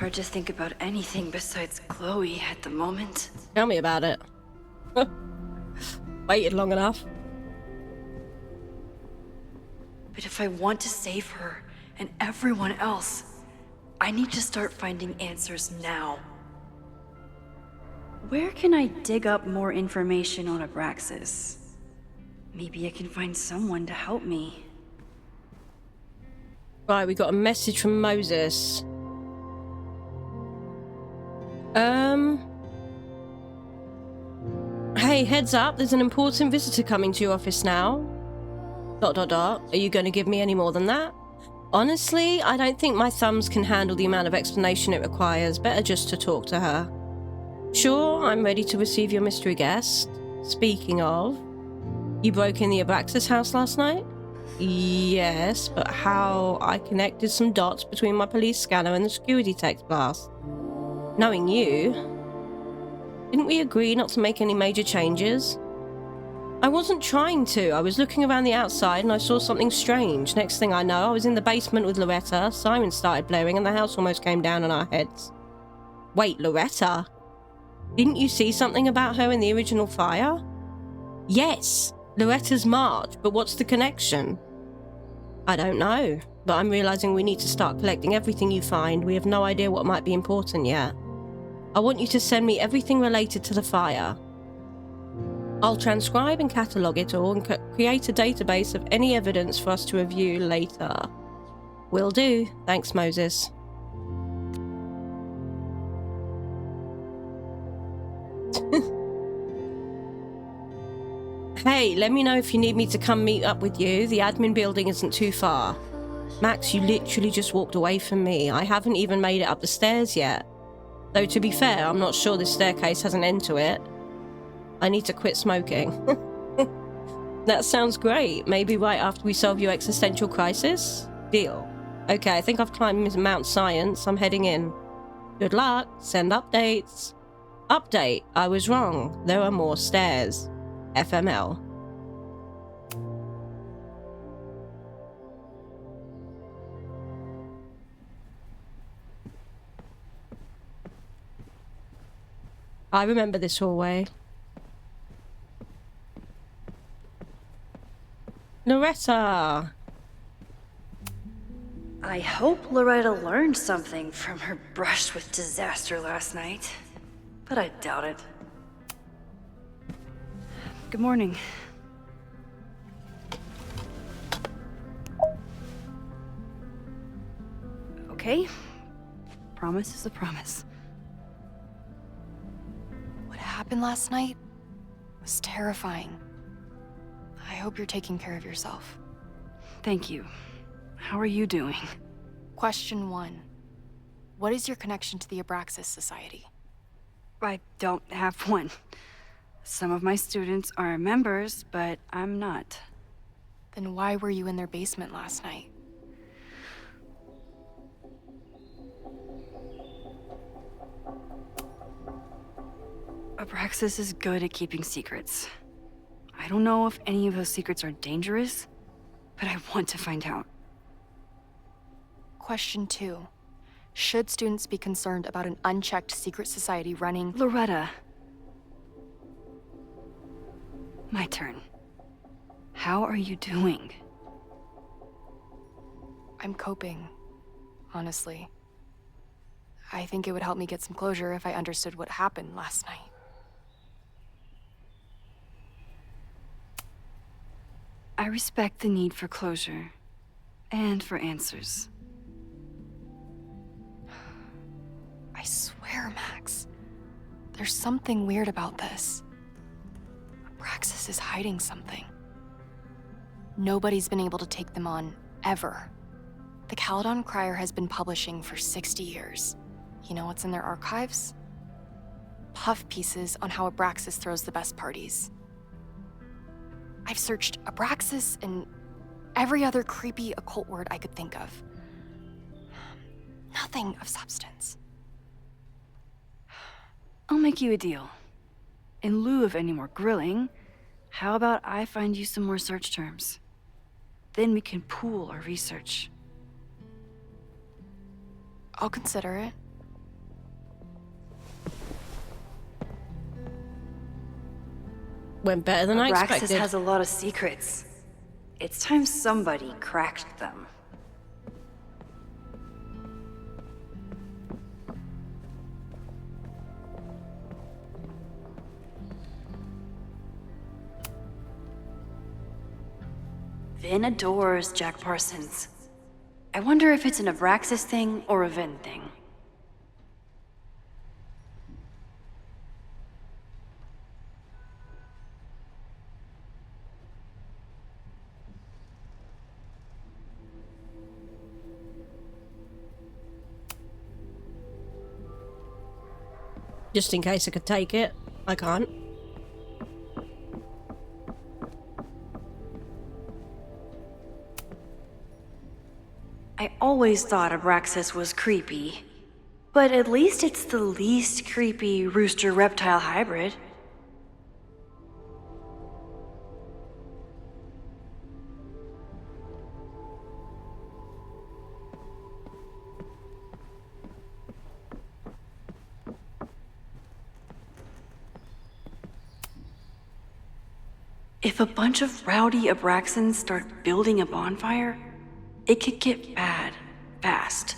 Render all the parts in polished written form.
hard to think about anything besides Chloe at the moment. Tell me about it. Waited long enough. But if I want to save her and everyone else, I need to start finding answers now. Where can I dig up more information on Abraxas? Maybe I can find someone to help me. Right, we got a message from Moses. Hey, heads up, there's an important visitor coming to your office now. ... Are you going to give me any more than that? Honestly, I don't think my thumbs can handle the amount of explanation it requires. Better just to talk to her. Sure, I'm ready to receive your mystery guest. Speaking of, you broke in the Abraxas house last night? Yes, but how? I connected some dots between my police scanner and the security text blast. Knowing you, didn't we agree not to make any major changes? I wasn't trying to. I was looking around the outside and I saw something strange. Next thing I know, I was in the basement with Loretta. Sirens started blaring and the house almost came down on our heads. Wait, Loretta? Didn't you see something about her in the original fire? Yes, Loretta's March, but what's the connection? I don't know, but I'm realizing we need to start collecting everything you find. We have no idea what might be important yet. I want you to send me everything related to the fire. I'll transcribe and catalogue it all and create a database of any evidence for us to review later. Will do. Thanks, Moses. Hey, let me know if you need me to come meet up with you. The admin building isn't too far. Max, you literally just walked away from me. I haven't even made it up the stairs yet. Though to be fair, I'm not sure this staircase has an end to it. I need to quit smoking. That sounds great. Maybe right after we solve your existential crisis? Deal. Okay, I think I've climbed Mount Science. I'm heading in. Good luck. Send updates. Update. I was wrong. There are more stairs. FML. I remember this hallway. Loretta! I hope Loretta learned something from her brush with disaster last night, but I doubt it. Good morning. Okay. Promise is a promise. What happened last night was terrifying. I hope you're taking care of yourself. Thank you. How are you doing? Question 1. What is your connection to the Abraxas Society? I don't have one. Some of my students are members, but I'm not. Then why were you in their basement last night? Abraxas is good at keeping secrets. I don't know if any of those secrets are dangerous, but I want to find out. Question 2. Should students be concerned about an unchecked secret society running... Loretta. My turn. How are you doing? I'm coping, honestly. I think it would help me get some closure if I understood what happened last night. I respect the need for closure, and for answers. I swear, Max, there's something weird about this. Abraxas is hiding something. Nobody's been able to take them on, ever. The Caledon Crier has been publishing for 60 years. You know what's in their archives? Puff pieces on how Abraxas throws the best parties. I've searched Abraxas and every other creepy occult word I could think of. Nothing of substance. I'll make you a deal. In lieu of any more grilling, how about I find you some more search terms? Then we can pool our research. I'll consider it. Went better than I Abraxas expected. has a lot of secrets. It's time somebody cracked them. Vin adores Jack Parsons. I wonder if it's an Abraxas thing or a Vin thing. Just in case I could take it. I can't. I always thought Abraxas was creepy, but at least it's the least creepy rooster-reptile hybrid. If a bunch of rowdy Abraxans start building a bonfire, it could get bad, fast.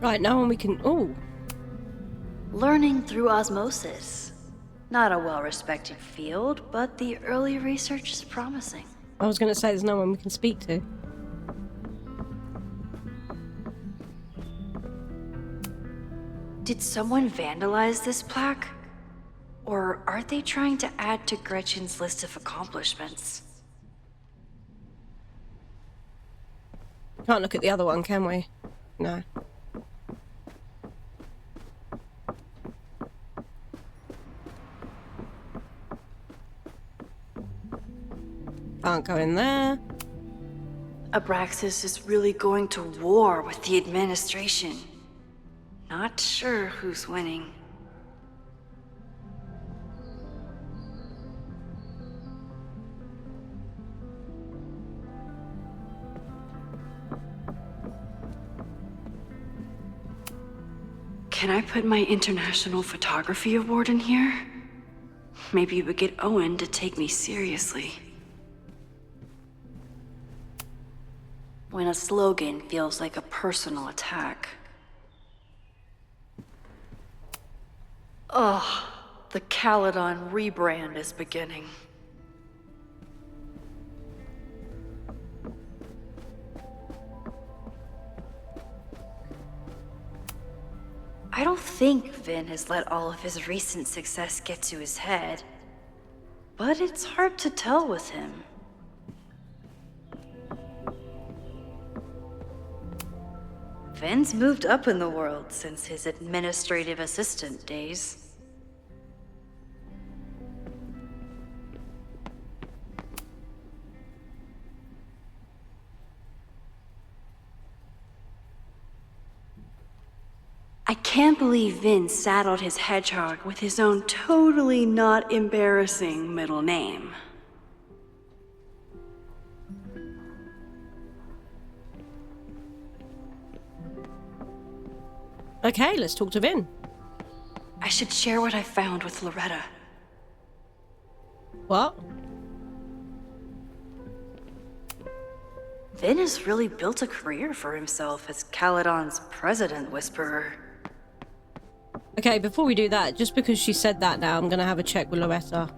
Right, now when we can... Oh, Learning through osmosis. Not a well-respected field, but the early research is promising. I was going to say there's no one we can speak to. Did someone vandalize this plaque? Or are they trying to add to Gretchen's list of accomplishments? Can't look at the other one, can we? No. Can't go in there. Abraxas is really going to war with the administration. Not sure who's winning. Can I put my international photography award in here? Maybe we get Owen to take me seriously. When a slogan feels like a personal attack. Ugh, the Caledon rebrand is beginning. I don't think Vin has let all of his recent success get to his head, but it's hard to tell with him. Vin's moved up in the world since his administrative assistant days. I can't believe Vin saddled his hedgehog with his own totally not embarrassing middle name. Okay, let's talk to Vin. I should share what I found with Loretta. What? Vin has really built a career for himself as Caledon's president whisperer. Okay, before we do that, just because she said that now, I'm going to have a check with Loretta.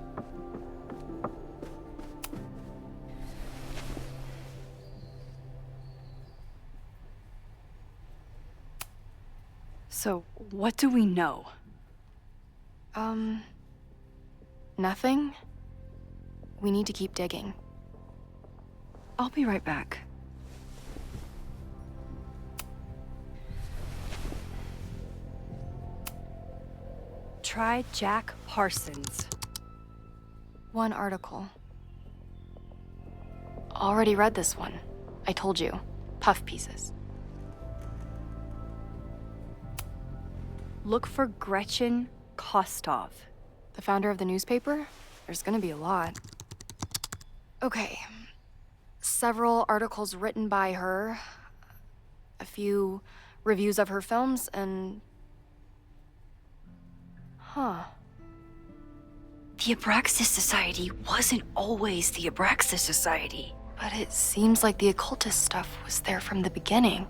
So, what do we know? Nothing? We need to keep digging. I'll be right back. Try Jack Parsons. One article. Already read this one. I told you. Puff pieces. Look for Gretchen Kostov. The founder of the newspaper? There's gonna be a lot. Okay. Several articles written by her. A few reviews of her films, and Huh. The Abraxas Society wasn't always the Abraxas Society. But it seems like the occultist stuff was there from the beginning.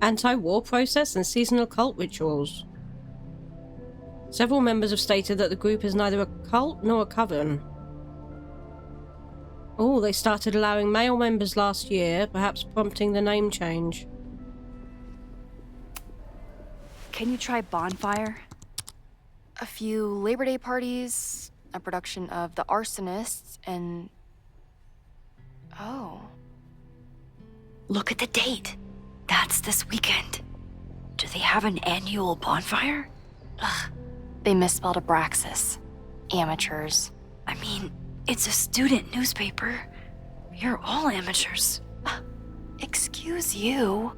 Anti-war process and seasonal cult rituals. Several members have stated that the group is neither a cult nor a coven. Oh, they started allowing male members last year, perhaps prompting the name change. Can you try Bonfire? A few Labor Day parties, a production of The Arsonists, and... Oh. Look at the date. That's this weekend. Do they have an annual bonfire? Ugh. They misspelled Abraxas. Amateurs. I mean, it's a student newspaper. You're all amateurs. Excuse you.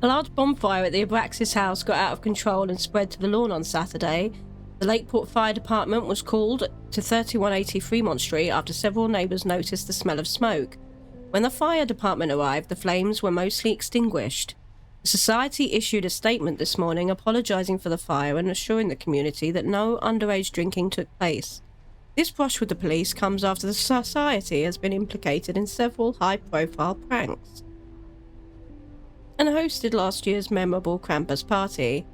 A large bonfire at the Abraxas house got out of control and spread to the lawn on Saturday. The Lakeport Fire Department was called to 3180 Fremont Street after several neighbours noticed the smell of smoke. When the fire department arrived, the flames were mostly extinguished. The society issued a statement this morning apologising for the fire and assuring the community that no underage drinking took place. This brush with the police comes after the society has been implicated in several high-profile pranks and hosted last year's memorable Krampus party.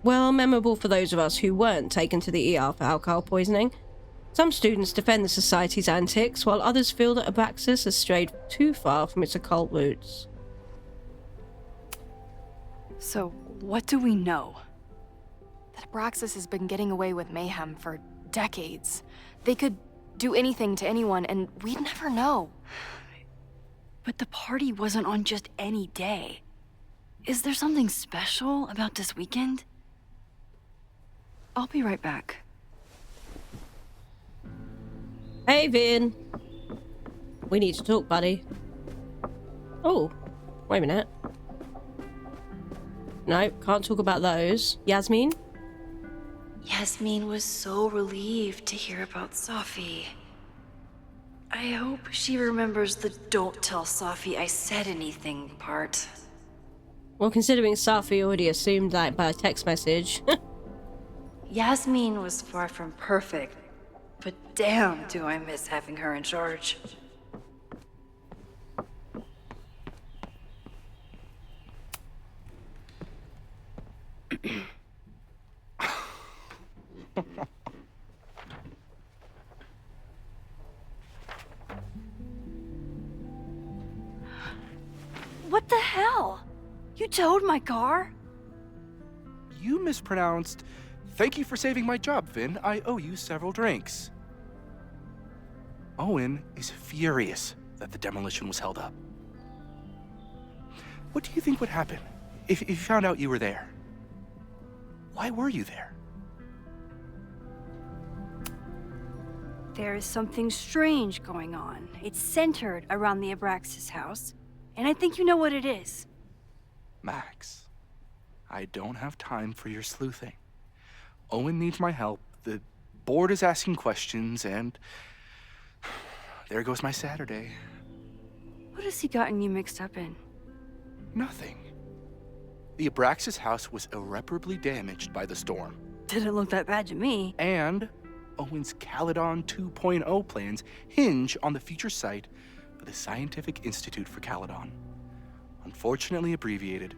Well, memorable for those of us who weren't taken to the ER for alcohol poisoning. Some students defend the society's antics, while others feel that Abraxas has strayed too far from its occult roots. So, what do we know? That Abraxas has been getting away with mayhem for decades. They could do anything to anyone, and we'd never know. But the party wasn't on just any day. Is there something special about this weekend? I'll be right back. Hey, Vin. We need to talk, buddy. Oh, wait a minute. No, can't talk about those. Yasmin? Yasmin was so relieved to hear about Safi. I hope she remembers the "don't tell Safi I said anything" part. Well, considering Safi already assumed that by a text message. Yasmin was far from perfect, but damn do I miss having her in charge. What the hell? You towed my car? You mispronounced. Thank you for saving my job, Vin. I owe you several drinks. Owen is furious that the demolition was held up. What do you think would happen if you found out you were there? Why were you there? There is something strange going on. It's centered around the Abraxas house, and I think you know what it is. Max, I don't have time for your sleuthing. Owen needs my help, the board is asking questions, and there goes my Saturday. What has he gotten you mixed up in? Nothing. The Abraxas house was irreparably damaged by the storm. Didn't look that bad to me. And Owen's Caledon 2.0 plans hinge on the future site for the Scientific Institute for Caledon. Unfortunately abbreviated,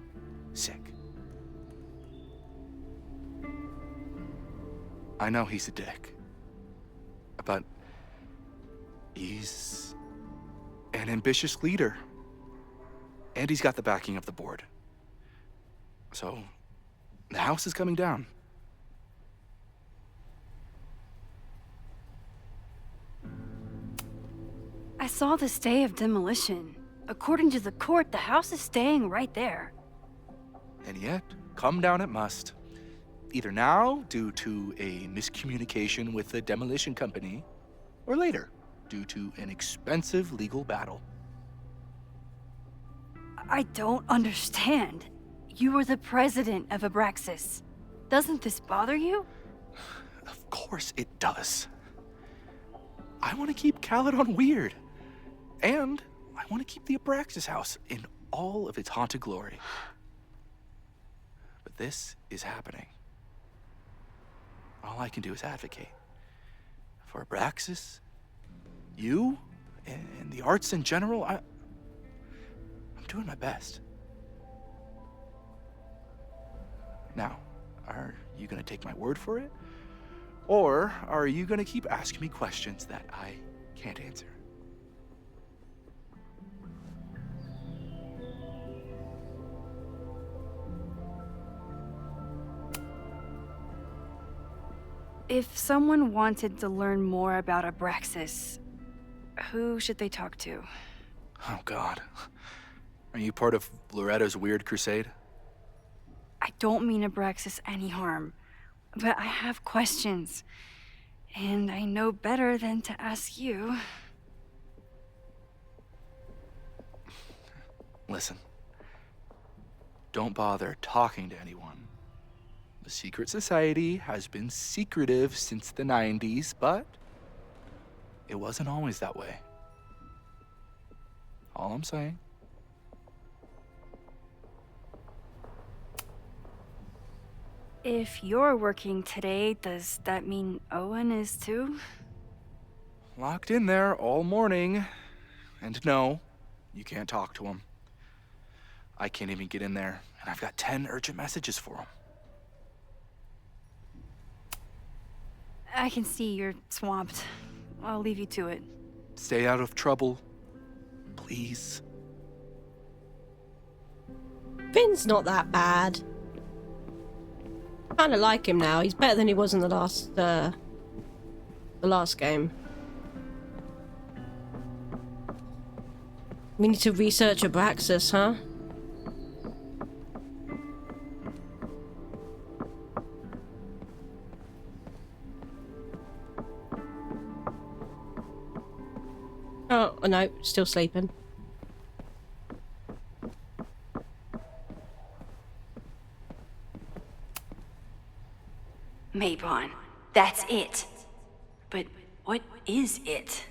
SICK. I know he's a dick, but he's an ambitious leader. And he's got the backing of the board. So, the house is coming down. I saw the stay of demolition. According to the court, the house is staying right there. And yet, come down it must. Either now, due to a miscommunication with the demolition company, or later, due to an expensive legal battle. I don't understand. You were the president of Abraxas. Doesn't this bother you? Of course it does. I want to keep Caledon weird. And I want to keep the Abraxas house in all of its haunted glory. But this is happening. All I can do is advocate. For Abraxas, you, and the arts in general, I'm doing my best. Now, are you gonna take my word for it? Or are you gonna keep asking me questions that I can't answer? If someone wanted to learn more about Abraxas, who should they talk to? Oh, God. Are you part of Loretta's weird crusade? I don't mean Abraxas any harm, but I have questions, and I know better than to ask you. Listen, don't bother talking to anyone. The secret society has been secretive since the 90s, but it wasn't always that way. All I'm saying. If you're working today, does that mean Owen is too? Locked in there all morning. And no, you can't talk to him. I can't even get in there, and I've got 10 urgent messages for him. I can see you're swamped. I'll leave you to it. Stay out of trouble, please. Finn's not that bad. Kind of like him now. He's better than he was in the last game. We need to research Abraxas, huh? Oh, no, still sleeping. Maybon, that's it. But what is it?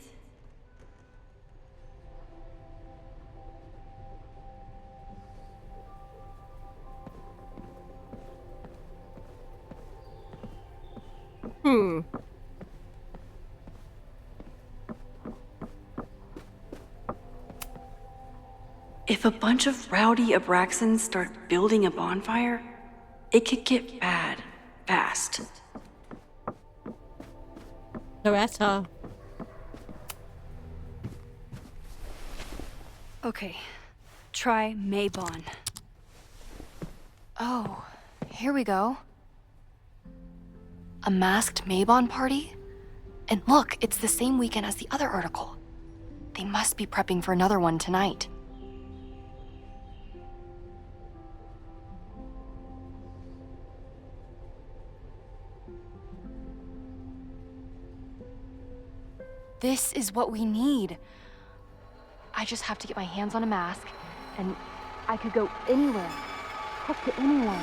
If a bunch of rowdy Abraxans start building a bonfire, it could get bad fast. Loretta. Okay, try Maybon. Oh, here we go. A masked Maybon party? And look, it's the same weekend as the other article. They must be prepping for another one tonight. This is what we need. I just have to get my hands on a mask, and I could go anywhere, talk to anyone.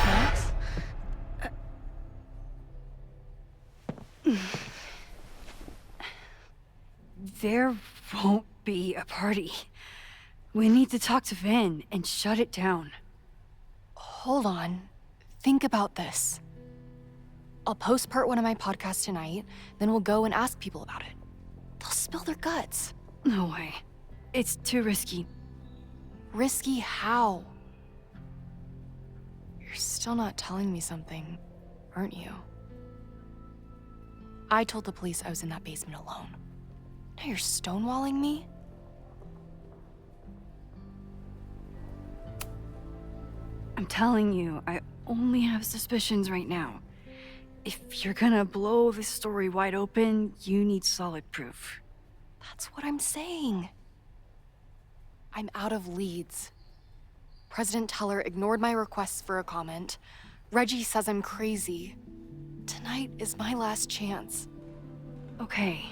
Max? There won't be a party. We need to talk to Vin and shut it down. Hold on. Think about this. I'll post part 1 of my podcast tonight, then we'll go and ask people about it. They'll spill their guts. No way. It's too risky. Risky how? You're still not telling me something, aren't you? I told the police I was in that basement alone. Now you're stonewalling me? I'm telling you, I only have suspicions right now. If you're gonna blow this story wide open, you need solid proof. That's what I'm saying. I'm out of leads. President Teller ignored my requests for a comment. Reggie says I'm crazy. Tonight is my last chance. Okay.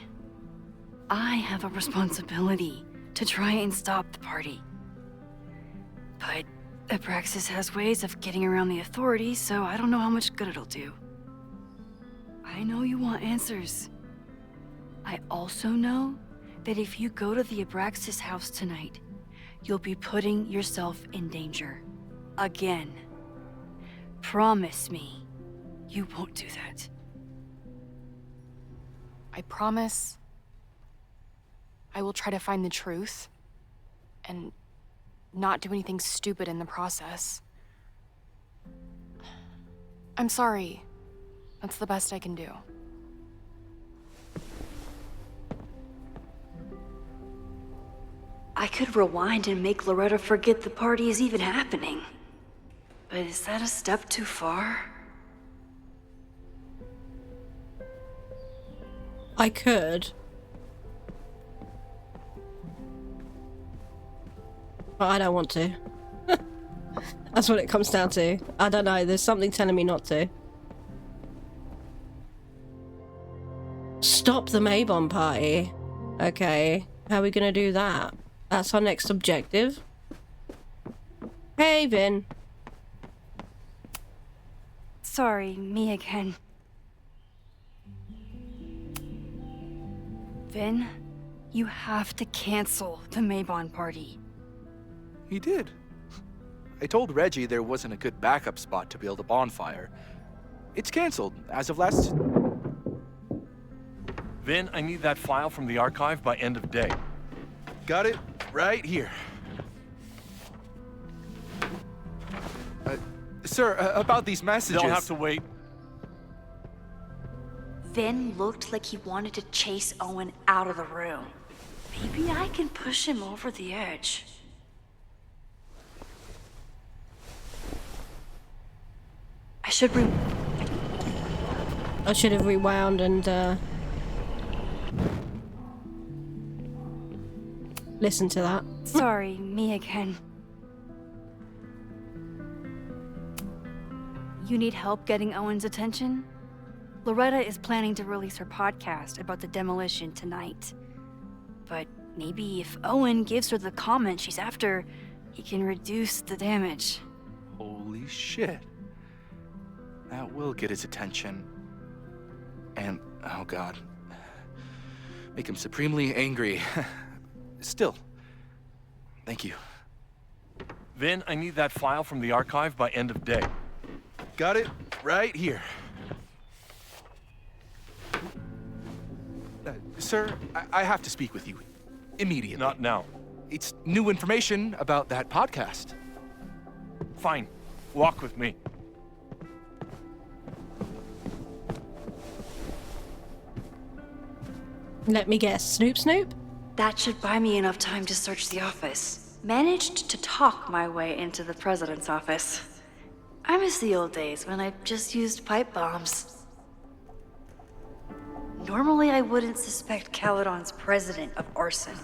I have a responsibility to try and stop the party. But Abraxas has ways of getting around the authorities, so I don't know how much good it'll do. I know you want answers. I also know that if you go to the Abraxas house tonight, you'll be putting yourself in danger. Again. Promise me you won't do that. I promise I will try to find the truth and not do anything stupid in the process. I'm sorry. That's the best I can do. I could rewind and make Loretta forget the party is even happening. But is that a step too far? I could. But I don't want to. That's what it comes down to. I don't know, there's something telling me not to. Stop the Maybon party. Okay, how are we gonna do that? That's our next objective. Hey, Vin. Sorry, me again. Vin, you have to cancel the Maybon party. He did. I told Reggie there wasn't a good backup spot to build a bonfire. It's canceled as of last... Vin, I need that file from the archive by end of day. Got it right here. Sir, about these messages... They'll have to wait. Vin looked like he wanted to chase Owen out of the room. Maybe I can push him over the edge. I should have rewound and listen to that. Sorry, me again. You need help getting Owen's attention? Loretta is planning to release her podcast about the demolition tonight. But maybe if Owen gives her the comment she's after, he can reduce the damage. Holy shit. That will get his attention. And, oh god. Make him supremely angry. Still, thank you. Vin, I need that file from the archive by end of day. Got it right here. Sir, I have to speak with you immediately. Not now. It's new information about that podcast. Fine. Walk with me. Let me guess, Snoop Snoop? That should buy me enough time to search the office. Managed to talk my way into the president's office. I miss the old days when I just used pipe bombs. Normally I wouldn't suspect Caledon's president of arson.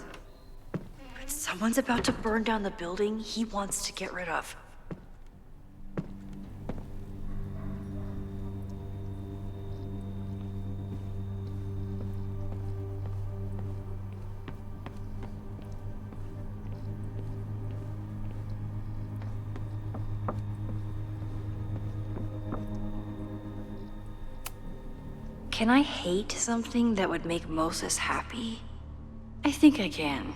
But someone's about to burn down the building he wants to get rid of. Can I hate something that would make Moses happy? I think I can.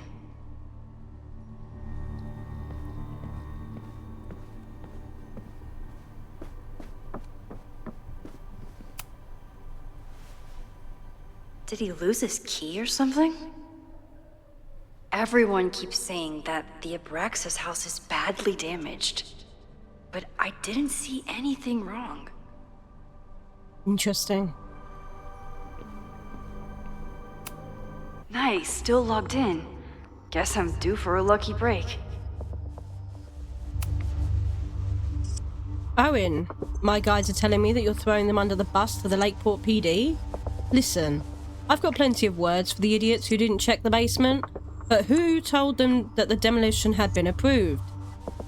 Did he lose his key or something? Everyone keeps saying that the Abraxas house is badly damaged. But I didn't see anything wrong. Interesting. Nice, still logged in. Guess I'm due for a lucky break. Owen, my guys are telling me that you're throwing them under the bus for the Lakeport PD. Listen, I've got plenty of words for the idiots who didn't check the basement, but who told them that the demolition had been approved?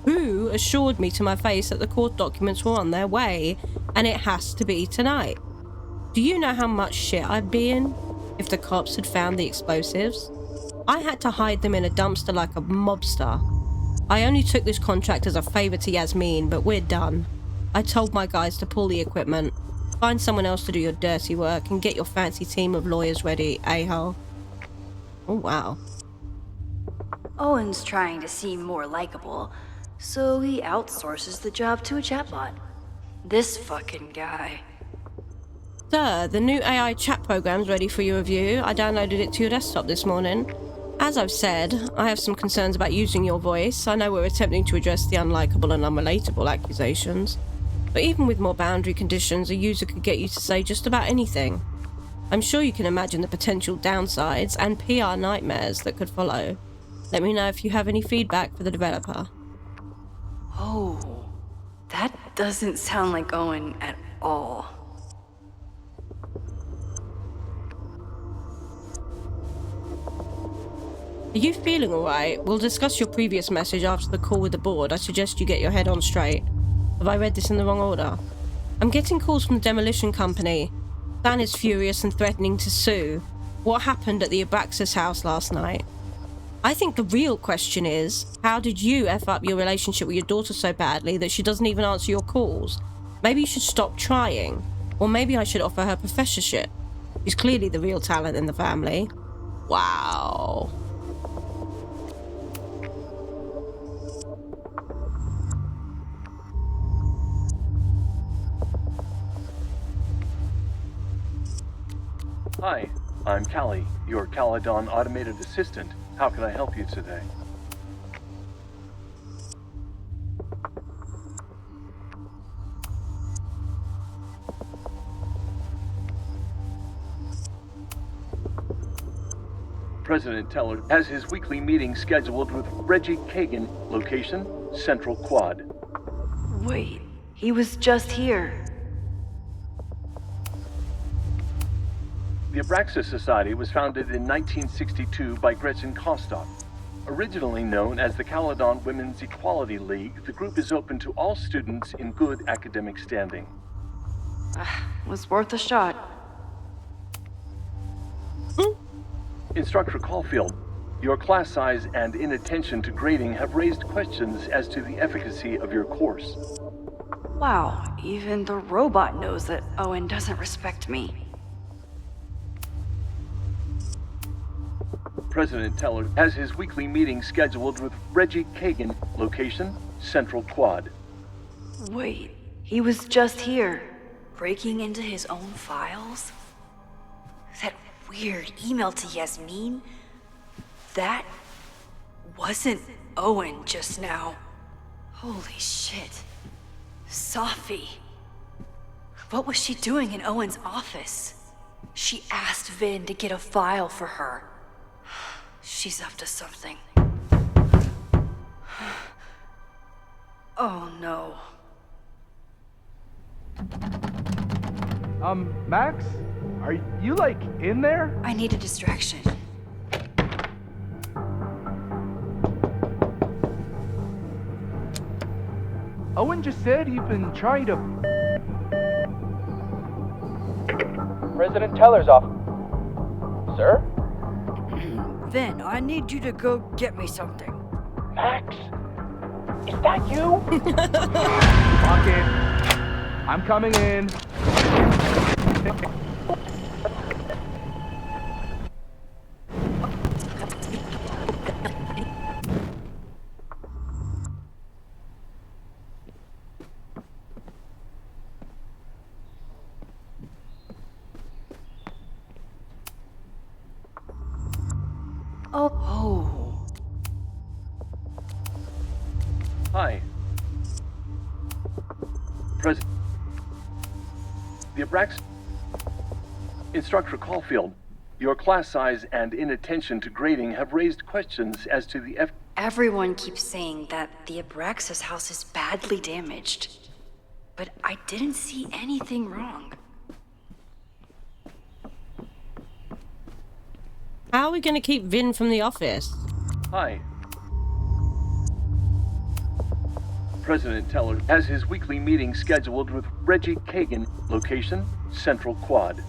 Who assured me to my face that the court documents were on their way, and it has to be tonight? Do you know how much shit I'd be in if the cops had found the explosives? I had to hide them in a dumpster like a mobster. I only took this contract as a favor to Yasmin, but we're done. I told my guys to pull the equipment, find someone else to do your dirty work, and get your fancy team of lawyers ready, a-hole. Oh, wow. Owen's trying to seem more likable, so he outsources the job to a chatbot. This fucking guy. Sir, the new AI chat program's ready for your review. I downloaded it to your desktop this morning. As I've said, I have some concerns about using your voice. I know we're attempting to address the unlikable and unrelatable accusations, but even with more boundary conditions, a user could get you to say just about anything. I'm sure you can imagine the potential downsides and PR nightmares that could follow. Let me know if you have any feedback for the developer. Oh, that doesn't sound like Owen at all. Are you feeling alright? We'll discuss your previous message after the call with the board. I suggest you get your head on straight. Have I read this in the wrong order? I'm getting calls from the demolition company. Dan is furious and threatening to sue. What happened at the Abraxas house last night? I think the real question is, how did you F up your relationship with your daughter so badly that she doesn't even answer your calls? Maybe you should stop trying. Or maybe I should offer her professorship. She's clearly the real talent in the family. Wow. Hi, I'm Callie, your Caledon automated assistant. How can I help you today? President Teller has his weekly meeting scheduled with Reggie Kagan, location, Central Quad. Wait, he was just here. The Abraxas Society was founded in 1962 by Gretchen Kostock. Originally known as the Caledon Women's Equality League, the group is open to all students in good academic standing. Was worth a shot. Instructor Caulfield, your class size and inattention to grading have raised questions as to the efficacy of your course. Wow, even the robot knows that Owen doesn't respect me. President Teller has his weekly meeting scheduled with Reggie Kagan, location, Central Quad. Wait, he was just here, breaking into his own files? That weird email to Yasmin? That wasn't Owen just now. Holy shit. Safi. What was she doing in Owen's office? She asked Vin to get a file for her. She's up to something. Oh no. Max? Are you, like, in there? I need a distraction. Owen just said you've been trying to... President Teller's off. Sir? Vin, I need you to go get me something. Max? Is that you? Lock in. I'm coming in. Oh. Hi. President. The Abraxas. Instructor Caulfield, your class size and inattention to grading have raised questions as to the Everyone keeps saying that the Abraxas house is badly damaged. But I didn't see anything wrong. How are we going to keep Vin from the office? Hi. President Teller has his weekly meeting scheduled with Reggie Kagan, location, Central Quad.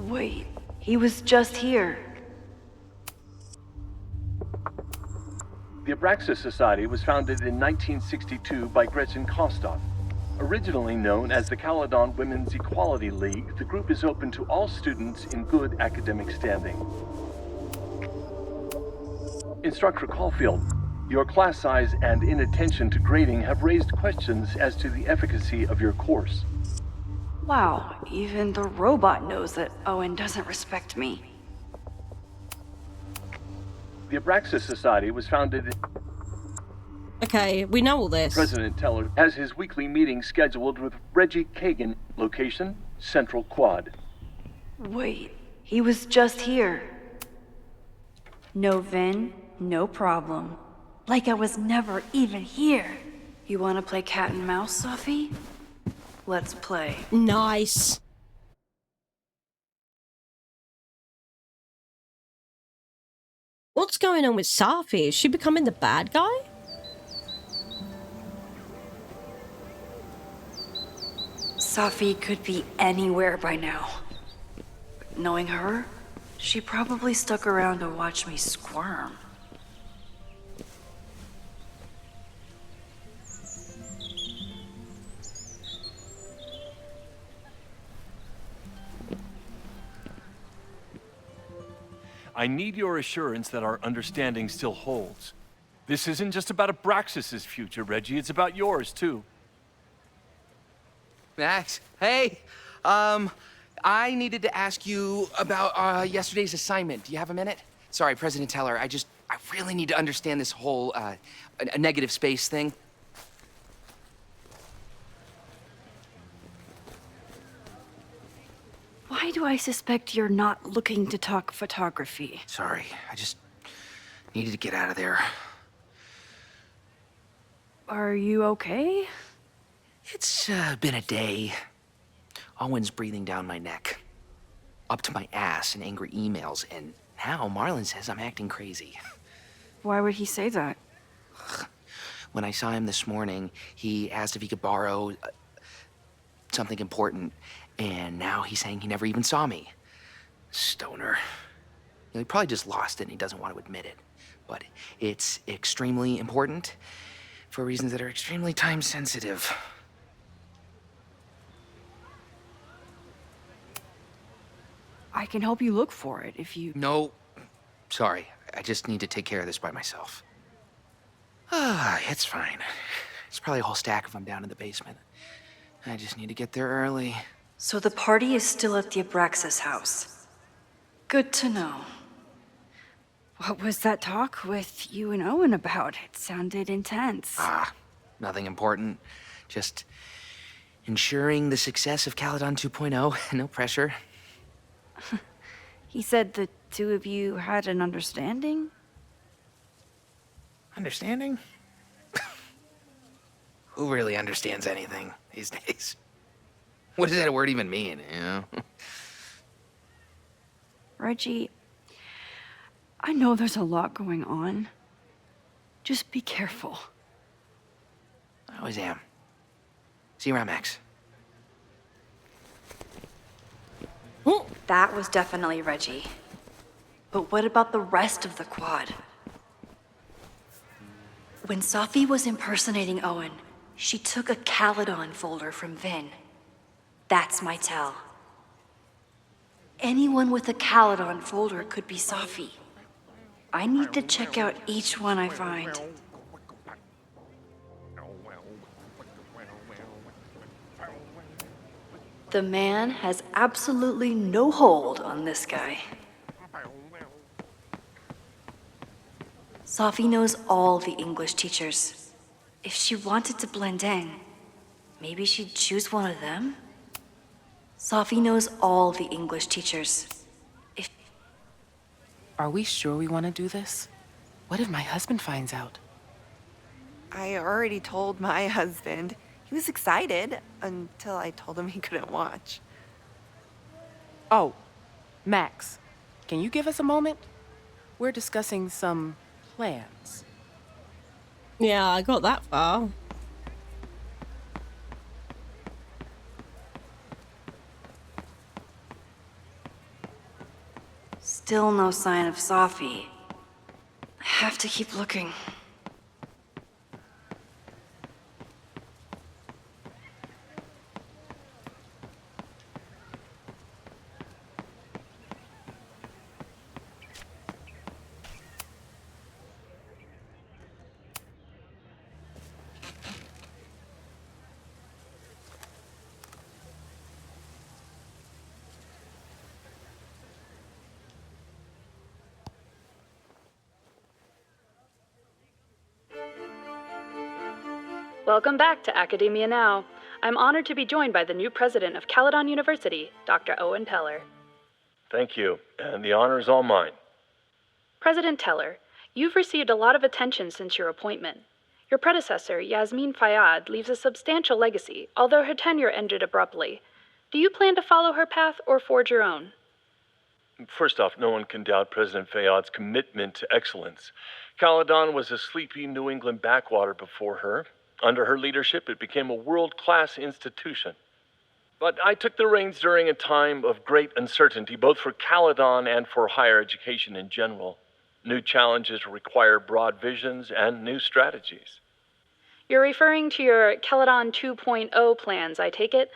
Wait, he was just here. The Abraxas Society was founded in 1962 by Gretchen Kostock. Originally known as the Caledon Women's Equality League, the group is open to all students in good academic standing. Instructor Caulfield, your class size and inattention to grading have raised questions as to the efficacy of your course. Wow, even the robot knows that Owen doesn't respect me. The Abraxas Society was founded. Okay, we know all this. President Teller has his weekly meeting scheduled with Reggie Kagan. Location, Central Quad. Wait, he was just here. No Vin, no problem. Like I was never even here. You wanna play cat and mouse, Safi? Let's play. Nice. What's going on with Safi? Is she becoming the bad guy? Safi could be anywhere by now. Knowing her, she probably stuck around to watch me squirm. I need your assurance that our understanding still holds. This isn't just about Abraxas's future, Reggie. It's about yours, too. Max, hey, I needed to ask you about yesterday's assignment. Do you have a minute? Sorry, President Teller, I really need to understand this whole, a negative space thing. Why do I suspect you're not looking to talk photography? Sorry, I just needed to get out of there. Are you okay? It's been a day. Owen's breathing down my neck, up to my ass in angry emails, and now Marlon says I'm acting crazy. Why would he say that? When I saw him this morning, he asked if he could borrow something important, and now he's saying he never even saw me. Stoner. He probably just lost it and he doesn't want to admit it. But it's extremely important for reasons that are extremely time sensitive. I can help you look for it if you... No, sorry. I just need to take care of this by myself. It's fine. It's probably a whole stack if I'm down in the basement. I just need to get there early. So the party is still at the Abraxas house. Good to know. What was that talk with you and Owen about? It sounded intense. Nothing important. Just ensuring the success of Caledon 2.0. No pressure. He said the two of you had an understanding? Understanding? Who really understands anything these days? What does that word even mean, you know? Reggie, I know there's a lot going on. Just be careful. I always am. See you around, Max. That was definitely Reggie. But what about the rest of the quad? When Safi was impersonating Owen, she took a Caledon folder from Vin. That's my tell. Anyone with a Caledon folder could be Safi. I need to check out each one I find. The man has absolutely no hold on this guy. Safi knows all the English teachers. If she wanted to blend in, maybe she'd choose one of them? Safi knows all the English teachers. Are we sure we want to do this? What if my husband finds out? I already told my husband. He was excited until I told him he couldn't watch. Oh, Max, can you give us a moment? We're discussing some plans. Yeah, I got that far. Still no sign of Safi. I have to keep looking. Welcome back to Academia Now. I'm honored to be joined by the new president of Caledon University, Dr. Owen Teller. Thank you, and the honor is all mine. President Teller, you've received a lot of attention since your appointment. Your predecessor, Yasmin Fayyad, leaves a substantial legacy, although her tenure ended abruptly. Do you plan to follow her path or forge your own? First off, no one can doubt President Fayyad's commitment to excellence. Caledon was a sleepy New England backwater before her. Under her leadership, it became a world-class institution. But I took the reins during a time of great uncertainty, both for Caledon and for higher education in general. New challenges require broad visions and new strategies. You're referring to your Caledon 2.0 plans, I take it?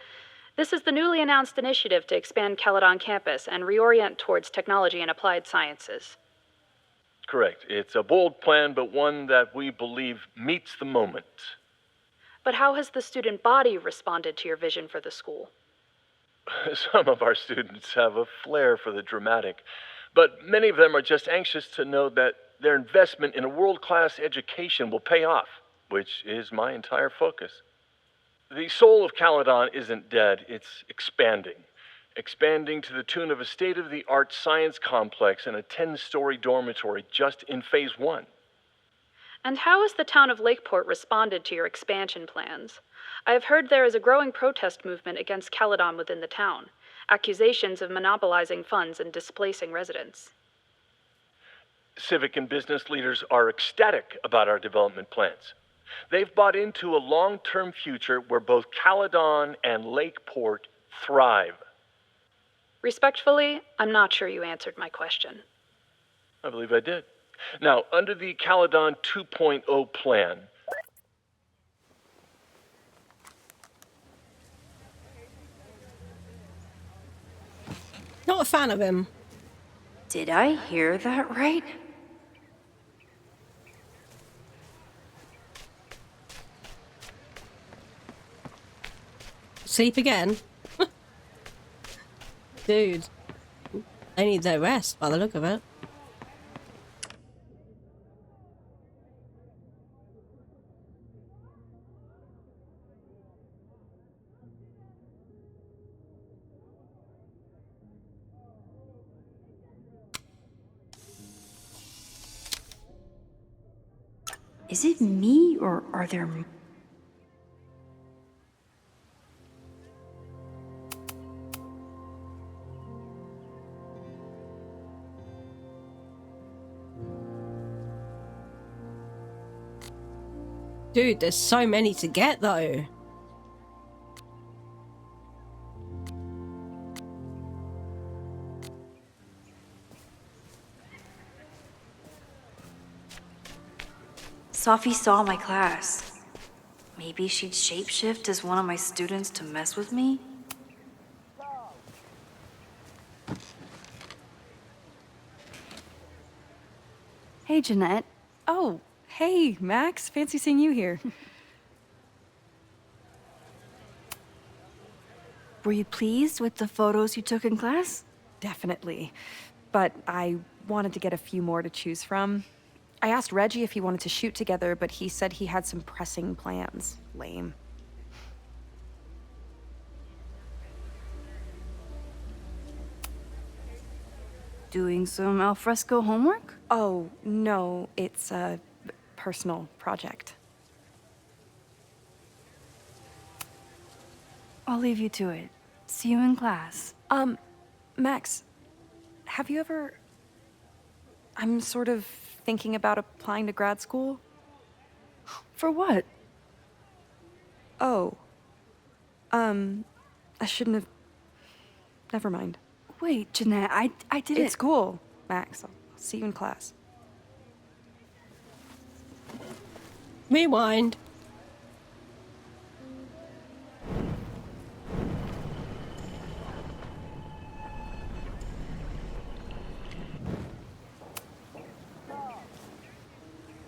This is the newly announced initiative to expand Caledon campus and reorient towards technology and applied sciences. Correct. It's a bold plan, but one that we believe meets the moment. But how has the student body responded to your vision for the school? Some of our students have a flair for the dramatic, but many of them are just anxious to know that their investment in a world-class education will pay off, which is my entire focus. The soul of Caledon isn't dead, it's expanding. Expanding to the tune of a state-of-the-art science complex and a 10-story dormitory just in phase 1. And how has the town of Lakeport responded to your expansion plans? I have heard there is a growing protest movement against Caledon within the town, accusations of monopolizing funds and displacing residents. Civic and business leaders are ecstatic about our development plans. They've bought into a long-term future where both Caledon and Lakeport thrive. Respectfully, I'm not sure you answered my question. I believe I did. Now, under the Caledon 2.0 plan, Not a fan of him. Did I hear that right? Sleep again? Dude. They need their rest by the look of it. Is it me, or are there... Dude, there's so many to get though. Safi saw my class. Maybe she'd shapeshift as one of my students to mess with me? Hey, Jeanette. Oh, hey, Max. Fancy seeing you here. Were you pleased with the photos you took in class? Definitely. But I wanted to get a few more to choose from. I asked Reggie if he wanted to shoot together, but he said he had some pressing plans. Lame. Doing some alfresco homework? Oh, no, it's a personal project. I'll leave you to it. See you in class. Max, have you ever... I'm sort of thinking about applying to grad school. For what? Oh. I shouldn't have... Never mind. Wait, Jeanette, I didn't... It's cool, Max. I'll see you in class. Rewind.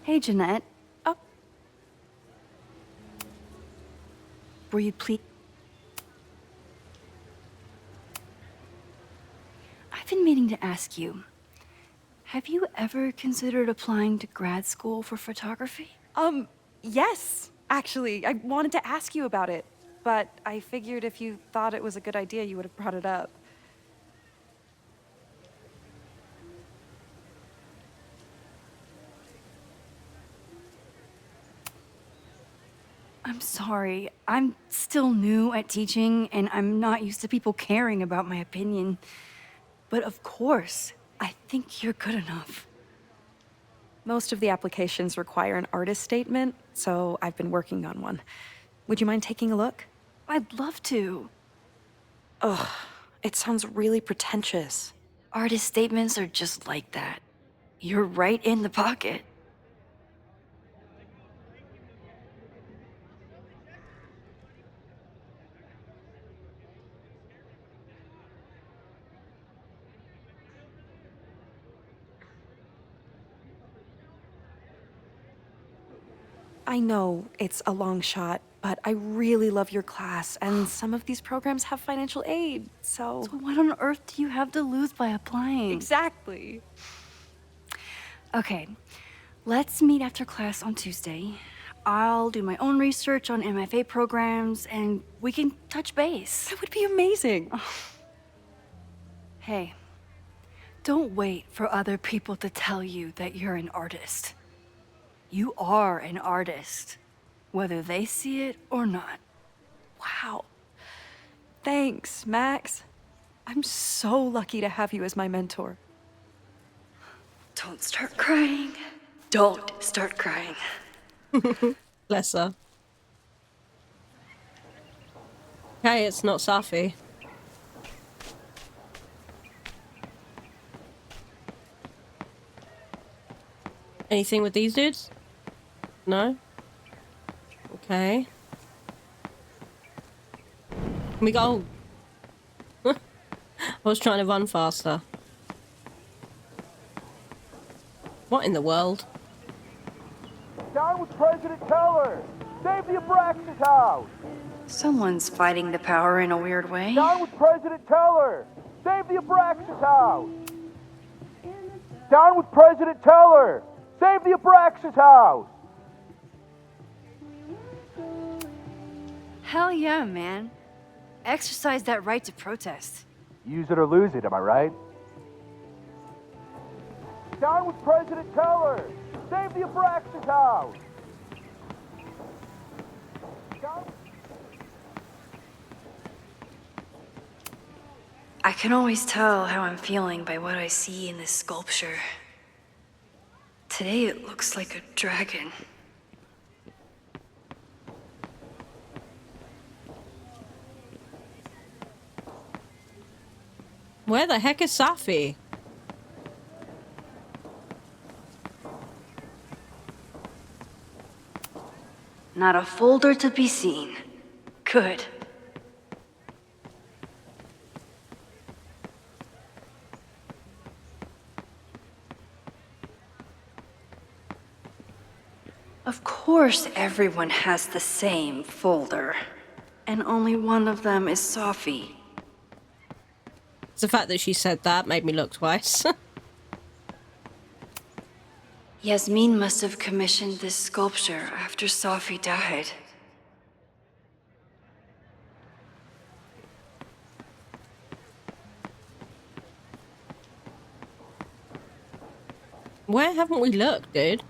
Hey, Jeanette. Oh. Were you pleased? I've been meaning to ask you, have you ever considered applying to grad school for photography? Yes, Actually, I wanted to ask you about it, but I figured if you thought it was a good idea, you would have brought it up. I'm sorry. I'm still new at teaching, and I'm not used to people caring about my opinion. But of course, I think you're good enough. Most of the applications require an artist statement, so I've been working on one. Would you mind taking a look? I'd love to. Ugh, it sounds really pretentious. Artist statements are just like that. You're right in the pocket. I know it's a long shot, but I really love your class, and some of these programs have financial aid, so... So what on earth do you have to lose by applying? Exactly. Okay, let's meet after class on Tuesday. I'll do my own research on MFA programs, and we can touch base. That would be amazing. Hey, don't wait for other people to tell you that you're an artist. You are an artist, whether they see it or not. Wow. Thanks, Max. I'm so lucky to have you as my mentor. Don't start crying. Don't start crying. Bless her. Hey, it's not Safi. Anything with these dudes? No? Okay. Can we go? I was trying to run faster. What in the world? Down with President Keller! Save the Abraxas house! Someone's fighting the power in a weird way. Down with President Keller! Save the Abraxas house! Down with President Keller! Save the Abraxas house! Hell yeah, man. Exercise that right to protest. Use it or lose it, am I right? Down with President Keller! Save the Abraxas house! I can always tell how I'm feeling by what I see in this sculpture. Today it looks like a dragon. Where the heck is Safi? Not a folder to be seen. Good. Of course everyone has the same folder. And only one of them is Safi. The fact that she said that made me look twice. Yasmin must have commissioned this sculpture after Safi died. Where haven't we looked, dude?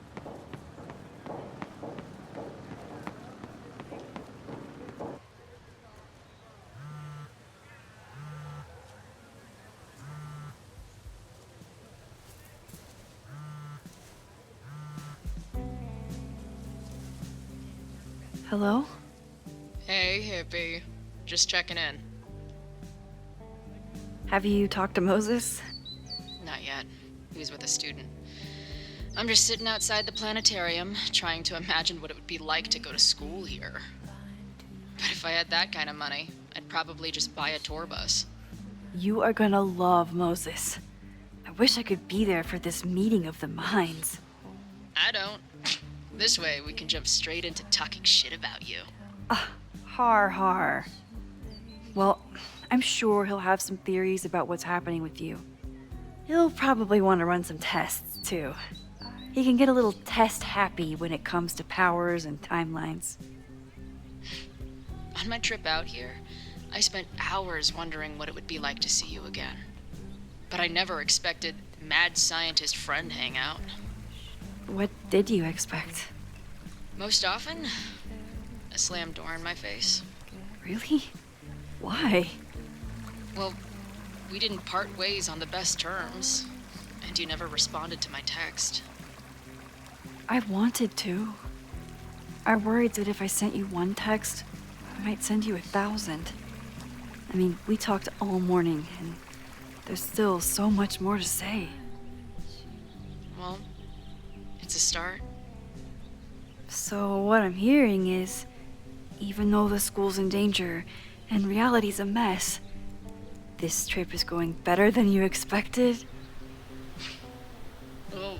Hello? Hey, hippie. Just checking in. Have you talked to Moses? Not yet. He was with a student. I'm just sitting outside the planetarium, trying to imagine what it would be like to go to school here. But if I had that kind of money, I'd probably just buy a tour bus. You are gonna love Moses. I wish I could be there for this meeting of the minds. I don't. This way, we can jump straight into talking shit about you. Har. Well, I'm sure he'll have some theories about what's happening with you. He'll probably want to run some tests, too. He can get a little test happy when it comes to powers and timelines. On my trip out here, I spent hours wondering what it would be like to see you again. But I never expected mad scientist friend hangout. What did you expect? Most often, a slammed door in my face. Really? Why? Well, we didn't part ways on the best terms, and you never responded to my text. I wanted to. I worried that if I sent you one text, I might send you 1,000. I mean, we talked all morning, and there's still so much more to say. Well, it's a start. So what I'm hearing is, even though the school's in danger and reality's a mess, this trip is going better than you expected? Oh.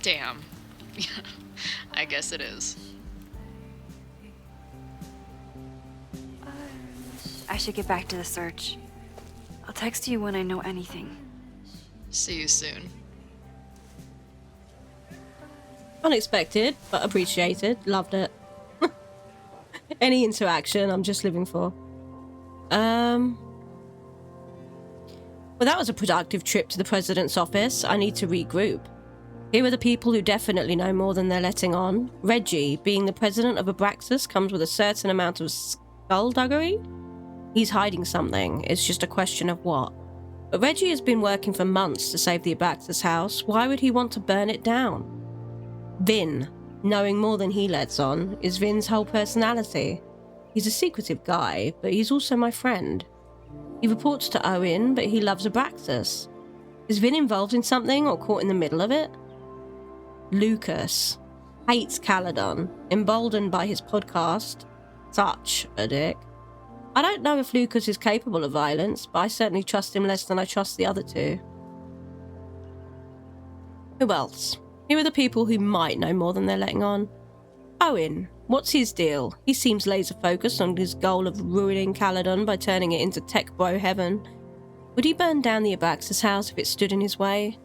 Damn. I guess it is. I should get back to the search. I'll text you when I know anything. See you soon. Unexpected, but appreciated. Loved it. Any interaction, I'm just living for. Well, that was a productive trip to the president's office. I need to regroup. Here are the people who definitely know more than they're letting on. Reggie, being the president of Abraxas, comes with a certain amount of skullduggery. He's hiding something. It's just a question of what. But Reggie has been working for months to save the Abraxas house. Why would he want to burn it down? Vin, knowing more than he lets on, is Vin's whole personality. He's a secretive guy, but he's also my friend. He reports to Owen, but he loves Abraxas. Is Vin involved in something or caught in the middle of it? Lucas hates Caledon, emboldened by his podcast. Such a dick. I don't know if Lucas is capable of violence, but I certainly trust him less than I trust the other two. Who else? Here are the people who might know more than they're letting on. Owen, what's his deal? He seems laser focused on his goal of ruining Caledon by turning it into tech bro heaven. Would he burn down the Abraxas house if it stood in his way?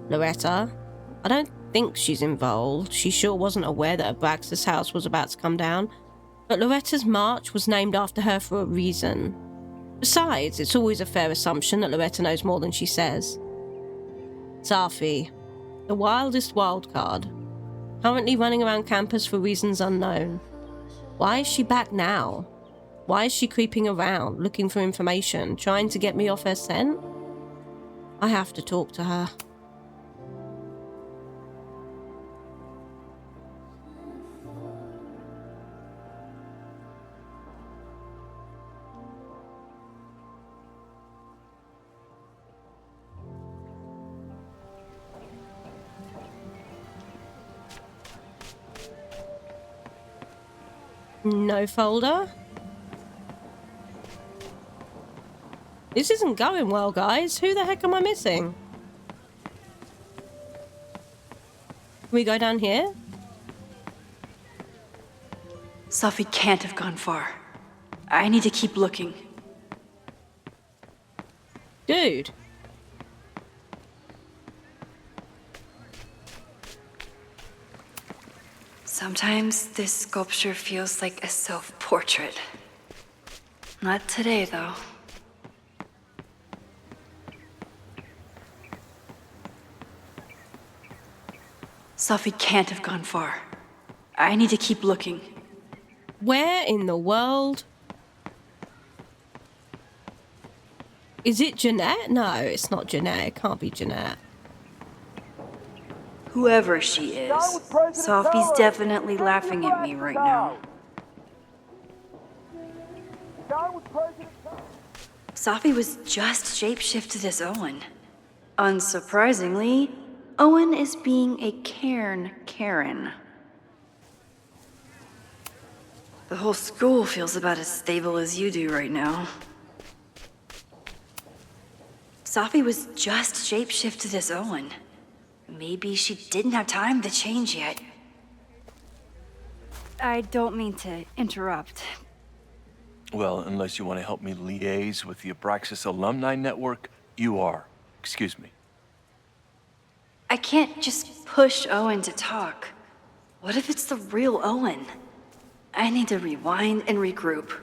Loretta, I don't think she's involved. She sure wasn't aware that Abraxas house was about to come down. But Loretta's march was named after her for a reason. Besides, it's always a fair assumption that Loretta knows more than she says. Safi, the wildest wildcard. Currently running around campus for reasons unknown. Why is she back now? Why is she creeping around, looking for information, trying to get me off her scent? I have to talk to her. No folder? This isn't going well, guys. Who the heck am I missing? Can we go down here? Safi can't have gone far. I need to keep looking. Dude. Sometimes this sculpture feels like a self-portrait. Not today, though. Safi can't have gone far. I need to keep looking. Where in the world? Is it Jeanette? No, it's not Jeanette. It can't be Jeanette. Whoever she is, Safi's definitely laughing at me right now. Safi was just shapeshifted as Owen. Unsurprisingly, Owen is being a Cairn Karen. The whole school feels about as stable as you do right now. Safi was just shapeshifted as Owen. Maybe she didn't have time to change yet. I don't mean to interrupt. Well, unless you want to help me liaise with the Abraxas Alumni Network, you are. Excuse me. I can't just push Owen to talk. What if it's the real Owen? I need to rewind and regroup.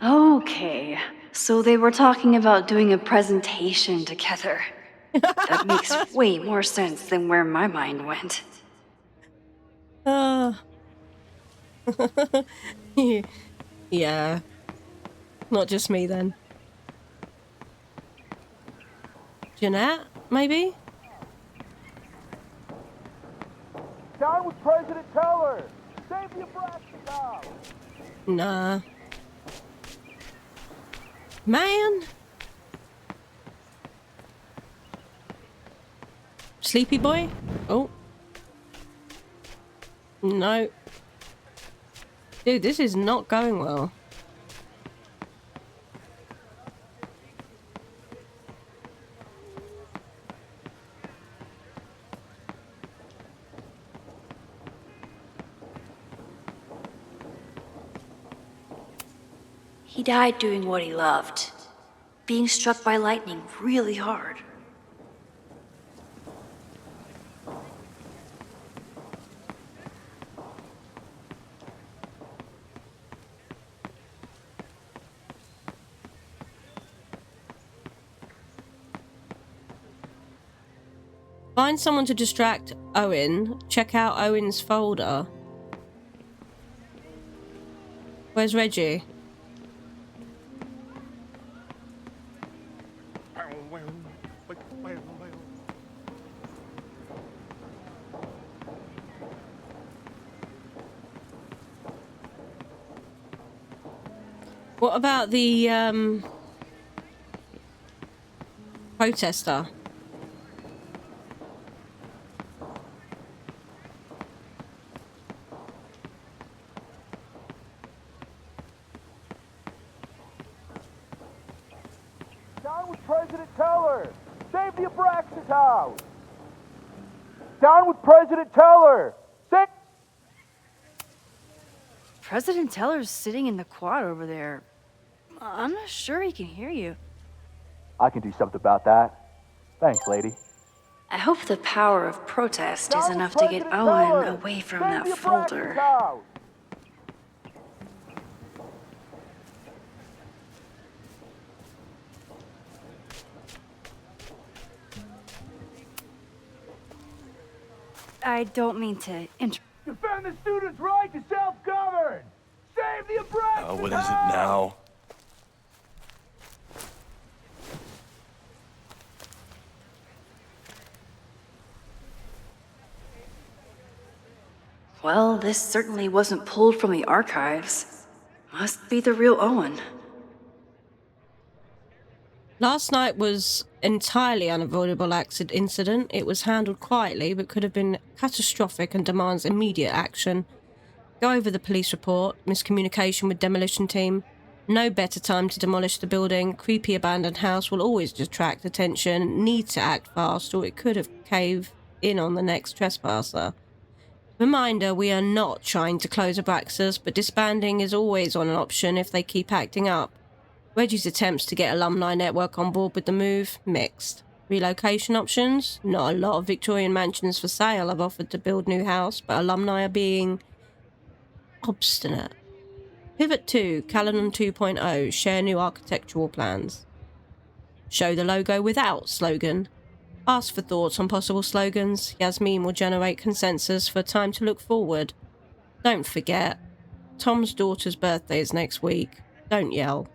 Okay, so they were talking about doing a presentation together. That makes way more sense than where my mind went. Yeah. Not just me then. Jeanette, maybe? Down with President Teller! Save the Abraxas house! Nah. Man. Sleepy boy? Oh. No. Dude, this is not going well. He died doing what he loved. Being struck by lightning really hard. Find someone to distract Owen. Check out Owen's folder. Where's Reggie? What about the protester? Down with President Teller! Save the Abraxas house! Down with President Teller! Save... President Teller's sitting in the quad over there. I'm not sure he can hear you. I can do something about that. Thanks, lady. I hope the power of protest is enough to get Owen away from that folder. I don't mean to Defend the students' right to self-govern! Save the Abraxas What is it now? Well, this certainly wasn't pulled from the archives. Must be the real Owen. Last night was entirely unavoidable incident. It was handled quietly, but could have been catastrophic and demands immediate action. Go over the police report, miscommunication with demolition team. No better time to demolish the building. Creepy abandoned house will always attract attention. Need to act fast, or it could have caved in on the next trespasser. Reminder, we are not trying to close Abraxas, but disbanding is always on an option if they keep acting up. Reggie's attempts to get alumni network on board with the move, mixed. Relocation options, not a lot of Victorian mansions for sale have offered to build new house, but alumni are being obstinate. Pivot 2, Caledon 2.0, share new architectural plans. Show the logo without slogan. Ask for thoughts on possible slogans. Yasmin will generate consensus for time to look forward. Don't forget, Tom's daughter's birthday is next week. Don't yell.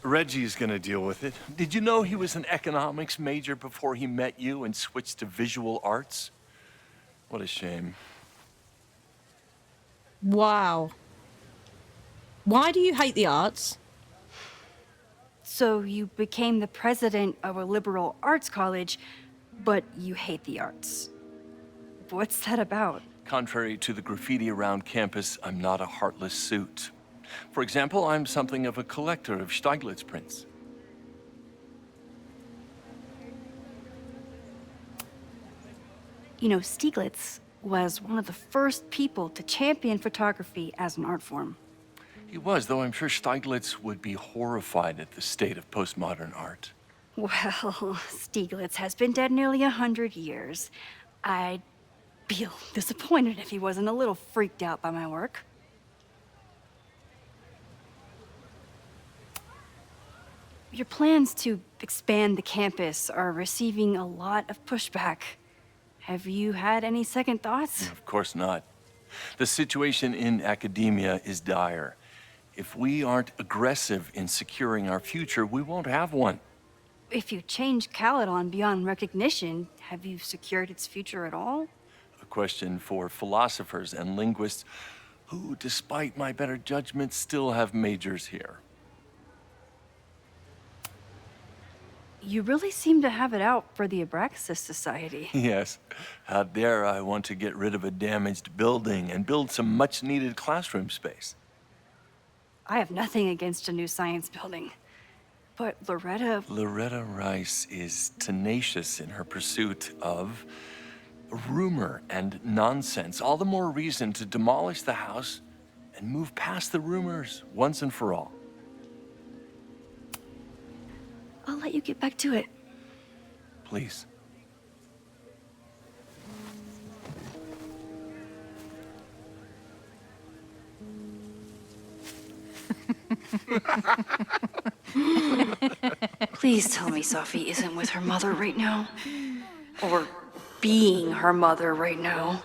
Reggie's gonna deal with it. Did you know he was an economics major before he met you and switched to visual arts? What a shame. Wow. Why do you hate the arts? So you became the president of a liberal arts college, But you hate the arts. What's that about? Contrary to the graffiti around campus, I'm not a heartless suit. For example, I'm something of a collector of Stieglitz prints. You know, Stieglitz was one of the first people to champion photography as an art form. He was, though I'm sure Stieglitz would be horrified at the state of postmodern art. Well, Stieglitz has been dead nearly 100 years. I'd be disappointed if he wasn't a little freaked out by my work. Your plans to expand the campus are receiving a lot of pushback. Have you had any second thoughts? Of course not. The situation in academia is dire. If we aren't aggressive in securing our future, we won't have one. If you change Caledon beyond recognition, have you secured its future at all? A question for philosophers and linguists who, despite my better judgment, still have majors here. You really seem to have it out for the Abraxas Society. Yes. How dare I want to get rid of a damaged building and build some much-needed classroom space. I have nothing against a new science building. But Loretta Rice is tenacious in her pursuit of rumor and nonsense. All the more reason to demolish the house and move past the rumors once and for all. I'll let you get back to it. Please. Please tell me Safi isn't with her mother right now. Or being her mother right now.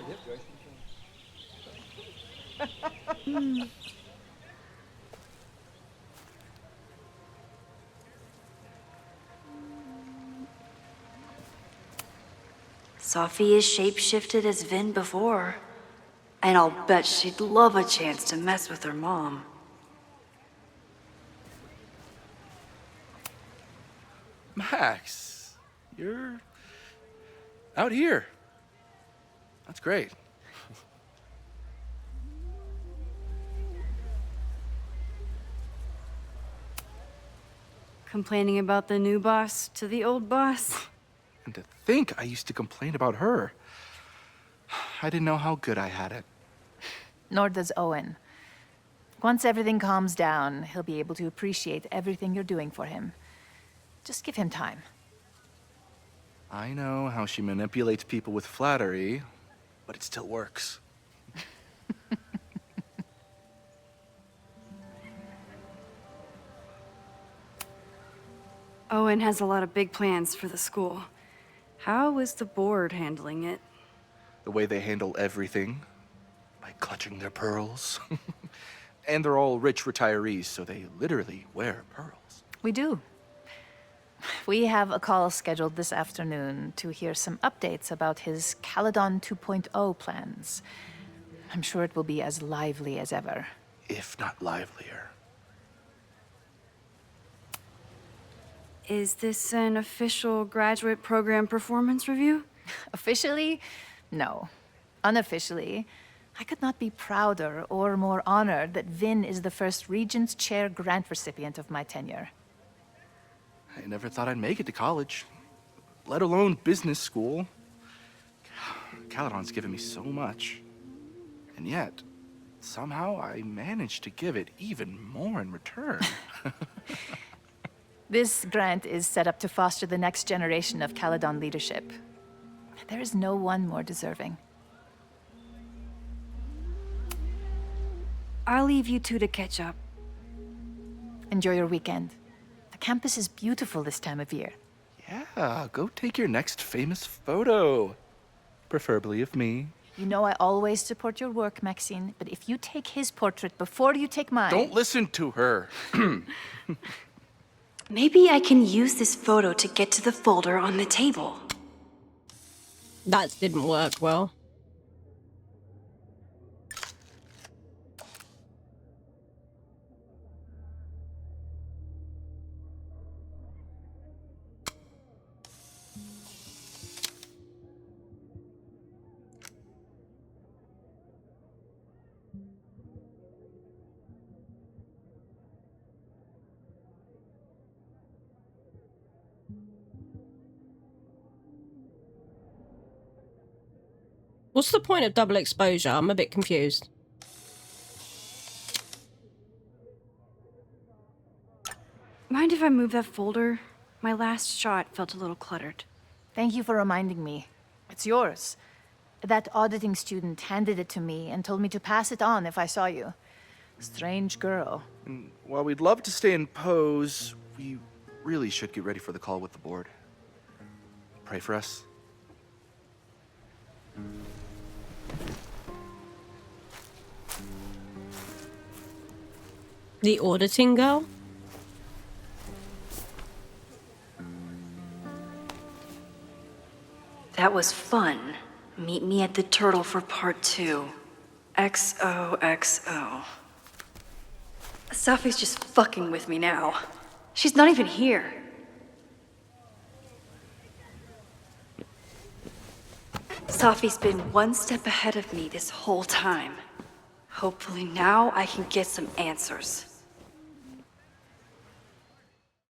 Safi is shapeshifted as Vin before. And I'll bet she'd love a chance to mess with her mom. Max, you're out here. That's great. Complaining about the new boss to the old boss? And to think I used to complain about her. I didn't know how good I had it. Nor does Owen. Once everything calms down, he'll be able to appreciate everything you're doing for him. Just give him time. I know how she manipulates people with flattery, but it still works. Owen has a lot of big plans for the school. How is the board handling it? The way they handle everything, by clutching their pearls. And they're all rich retirees, so they literally wear pearls. We do. We have a call scheduled this afternoon to hear some updates about his Caledon 2.0 plans. I'm sure it will be as lively as ever. If not livelier. Is this an official graduate program performance review? Officially, no. Unofficially, I could not be prouder or more honored that Vin is the first Regents Chair grant recipient of my tenure. I never thought I'd make it to college, let alone business school. Caledon's given me so much. And yet, somehow I managed to give it even more in return. This grant is set up to foster the next generation of Caledon leadership. There is no one more deserving. I'll leave you two to catch up. Enjoy your weekend. The campus is beautiful this time of year. Yeah, go take your next famous photo. Preferably of me. You know I always support your work, Maxine, but if you take his portrait before you take mine... Don't listen to her. Maybe I can use this photo to get to the folder on the table. That didn't work well. What's the point of double exposure? I'm a bit confused. Mind if I move that folder? My last shot felt a little cluttered. Thank you for reminding me. It's yours. That auditing student handed it to me and told me to pass it on if I saw you. Strange girl. And while we'd love to stay in pose, we really should get ready for the call with the board. Pray for us. The auditing girl? That was fun. Meet me at the Turtle for part 2. XOXO. Safi's just fucking with me now. She's not even here. Safi's been one step ahead of me this whole time. Hopefully now I can get some answers.